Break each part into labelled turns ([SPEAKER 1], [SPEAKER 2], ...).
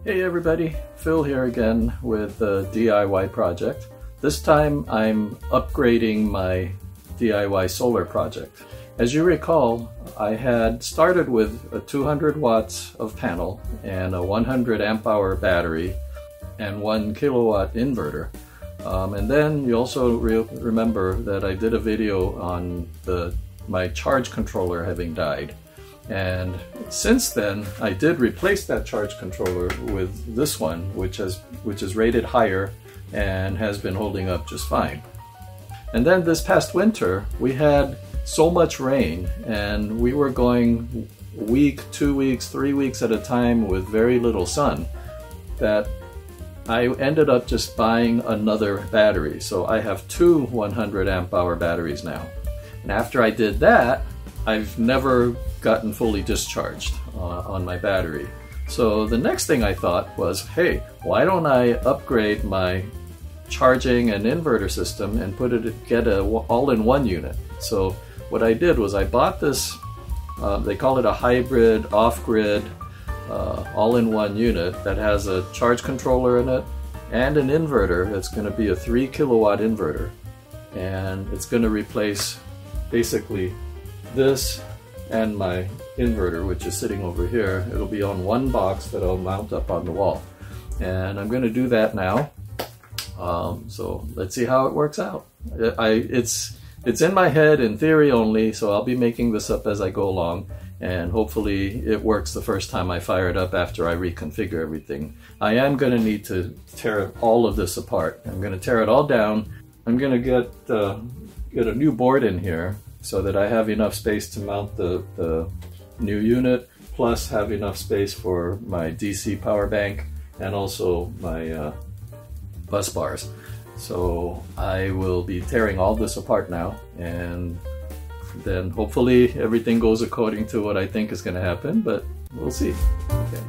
[SPEAKER 1] Hey everybody, Phil here again with a DIY project. This time I'm upgrading my DIY solar project. As you recall, I had started with a 200 watts of panel and a 100 amp hour battery and 1 kilowatt inverter. And then you also remember that I did a video on my charge controller having died. And since then, I did replace that charge controller with this one, which is rated higher and has been holding up just fine. And then this past winter, we had so much rain, and we were going week, 2 weeks, 3 weeks at a time with very little sun, that I ended up just buying another battery. So I have two 100 amp hour batteries now. And after I did that, I've never gotten fully discharged on my battery. So the next thing I thought was, hey, why don't I upgrade my charging and inverter system and get a all-in-one unit? So what I did was I bought this, they call it a hybrid off-grid all-in-one unit that has a charge controller in it and an inverter. It's going to be a 3 kilowatt inverter, and it's going to replace basically this and my inverter, which is sitting over here. It'll be on one box that I'll mount up on the wall, and I'm going to do that now. So let's see how it works out. It's in my head in theory only, so I'll be making this up as I go along, and hopefully it works the first time I fire it up after I reconfigure everything. I am going to need to tear all of this apart. I'm going to tear it all down. I'm going to get a new board in here so that I have enough space to mount the new unit, plus have enough space for my DC power bank and also my bus bars. So I will be tearing all this apart now, and then hopefully everything goes according to what I think is going to happen, but we'll see. Okay.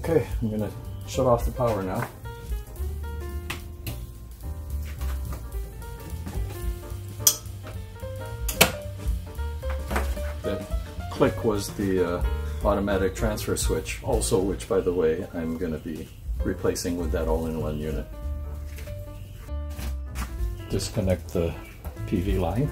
[SPEAKER 1] Okay, I'm going to shut off the power now. That click was the automatic transfer switch, also, which, by the way, I'm going to be replacing with that all-in-one unit. Disconnect the PV line.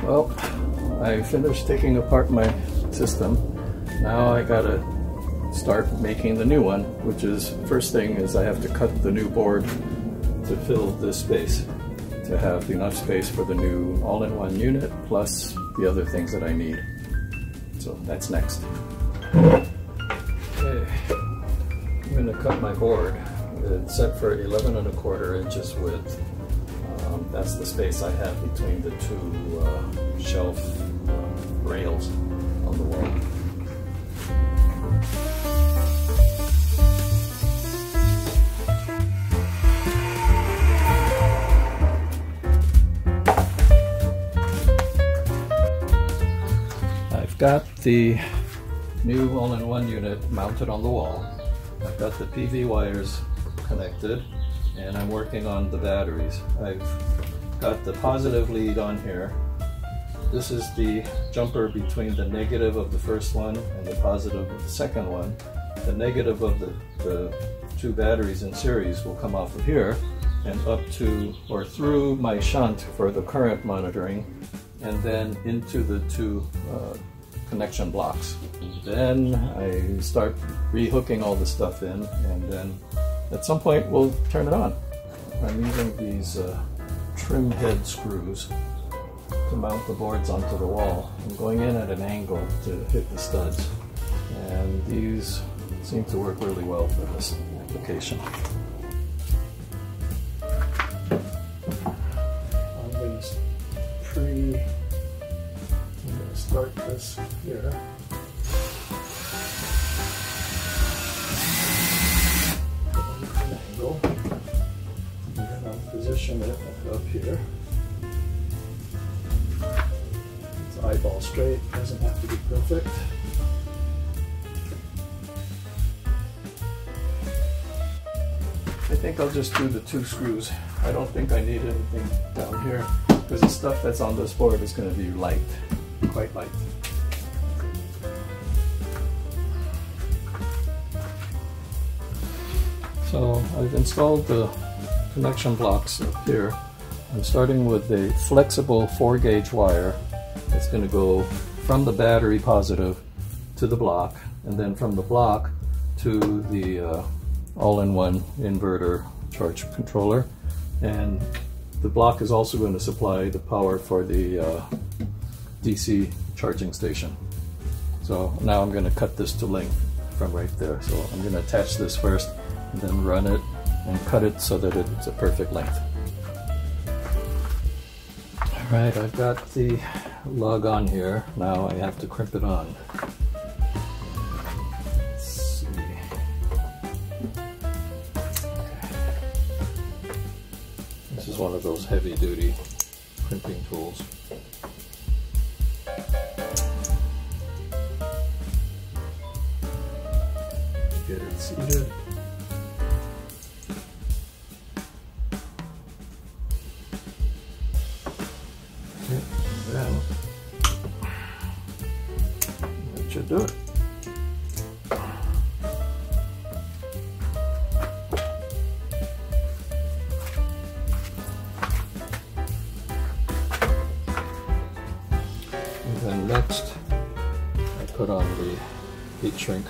[SPEAKER 1] Well, I finished taking apart my system. Now I gotta start making the new one, which is, first thing is I have to cut the new board to fill this space, to have enough space for the new all-in-one unit, plus the other things that I need. So that's next. Okay, I'm gonna cut my board. It's set for 11 1/4 inches width. That's the space I have between the two shelf rails on the wall. I've got the new all-in-one unit mounted on the wall. I've got the PV wires connected, and I'm working on the batteries. I've got the positive lead on here. This is the jumper between the negative of the first one and the positive of the second one. The negative of the two batteries in series will come off of here and up to or through my shunt for the current monitoring, and then into the two connection blocks. Then I start rehooking all the stuff in, and then at some point we'll turn it on. I'm using these trim head screws to mount the boards onto the wall. I'm going in at an angle to hit the studs, and these seem to work really well for this application. I'm going to start this here. An angle, and then I'll position it up here. It's eyeball straight, doesn't have to be perfect. I think I'll just do the two screws. I don't think I need anything down here because the stuff that's on this board is going to be light, quite light. So I've installed the connection blocks up here. I'm starting with a flexible 4-gauge wire that's going to go from the battery positive to the block, and then from the block to the all-in-one inverter charge controller, and the block is also going to supply the power for the DC charging station. So now I'm going to cut this to length from right there. So I'm going to attach this first and then run it and cut it so that it's a perfect length. Alright, I've got the lug on here. Now I have to crimp it on. This is one of those heavy-duty crimping tools. Get it seated. Okay, then that should do it. And next, I put on the heat shrink.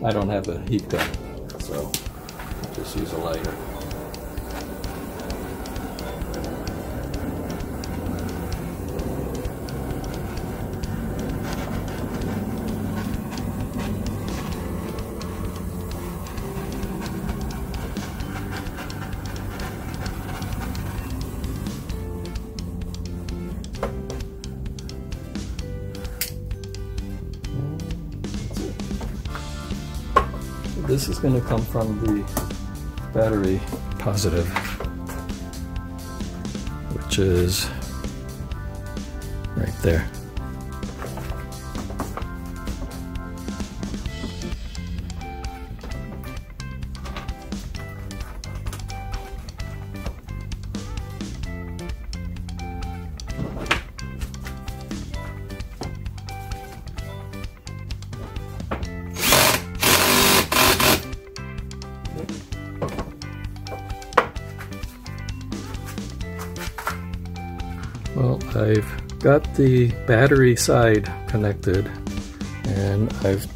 [SPEAKER 1] I don't have a heat gun, so I'll just use a lighter. This is going to come from the battery positive, which is right there. Well, I've got the battery side connected, and I've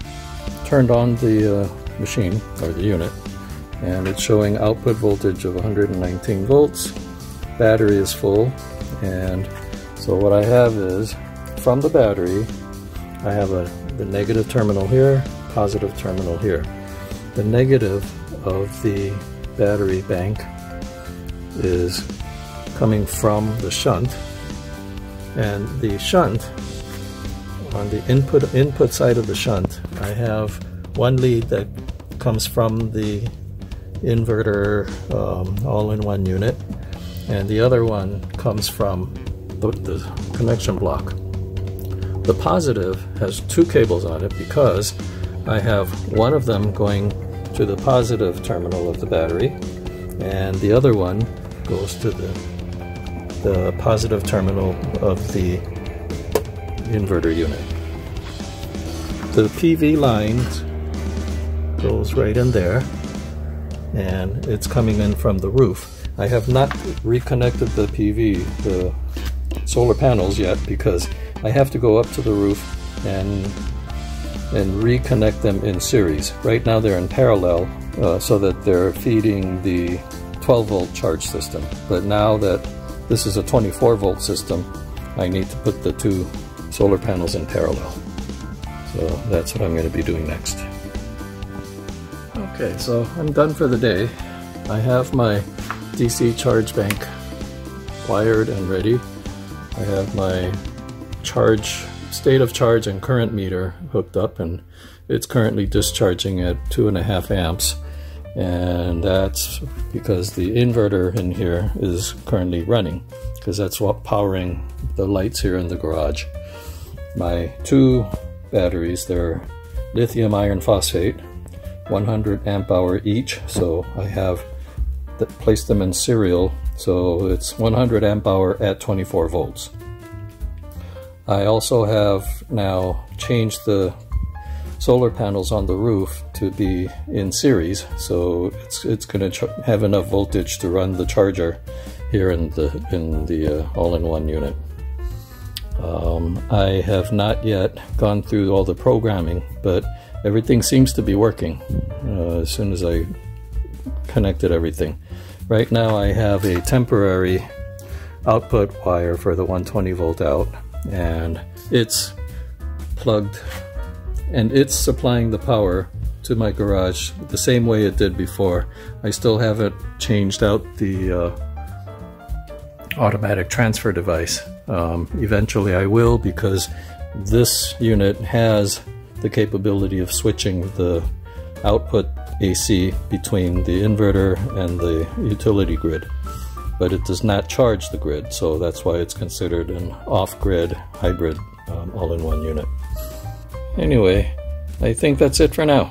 [SPEAKER 1] turned on the machine, or the unit, and it's showing output voltage of 119 volts. Battery is full, and so what I have is, from the battery, I have the negative terminal here, positive terminal here. The negative of the battery bank is coming from the shunt, and the shunt, on the input side of the shunt, I have one lead that comes from the inverter all-in-one unit, and the other one comes from the connection block. The positive has two cables on it because I have one of them going to the positive terminal of the battery, and the other one goes to the positive terminal of the inverter unit. The PV line goes right in there, and it's coming in from the roof. I have not reconnected the the solar panels yet because I have to go up to the roof and reconnect them in series. Right now they're in parallel so that they're feeding the 12-volt charge system. But now that this is a 24-volt system, I need to put the two solar panels in parallel. So that's what I'm going to be doing next. Okay, so I'm done for the day. I have my DC charge bank wired and ready. I have my state of charge and current meter hooked up, and it's currently discharging at 2.5 amps, and that's because the inverter in here is currently running, because that's what powering the lights here in the garage. My two batteries, they're lithium iron phosphate, 100 amp hour each, so I have placed them in serial, so it's 100 amp hour at 24 volts. I also have now changed the solar panels on the roof to be in series, so it's going to have enough voltage to run the charger here in the all-in-one unit. I have not yet gone through all the programming, but everything seems to be working as soon as I connected everything. Right now I have a temporary output wire for the 120 volt out, and it's plugged and it's supplying the power to my garage the same way it did before. I still haven't changed out the automatic transfer device. Eventually I will, because this unit has the capability of switching the output AC between the inverter and the utility grid, but it does not charge the grid, so that's why it's considered an off-grid hybrid all-in-one unit. Anyway, I think that's it for now.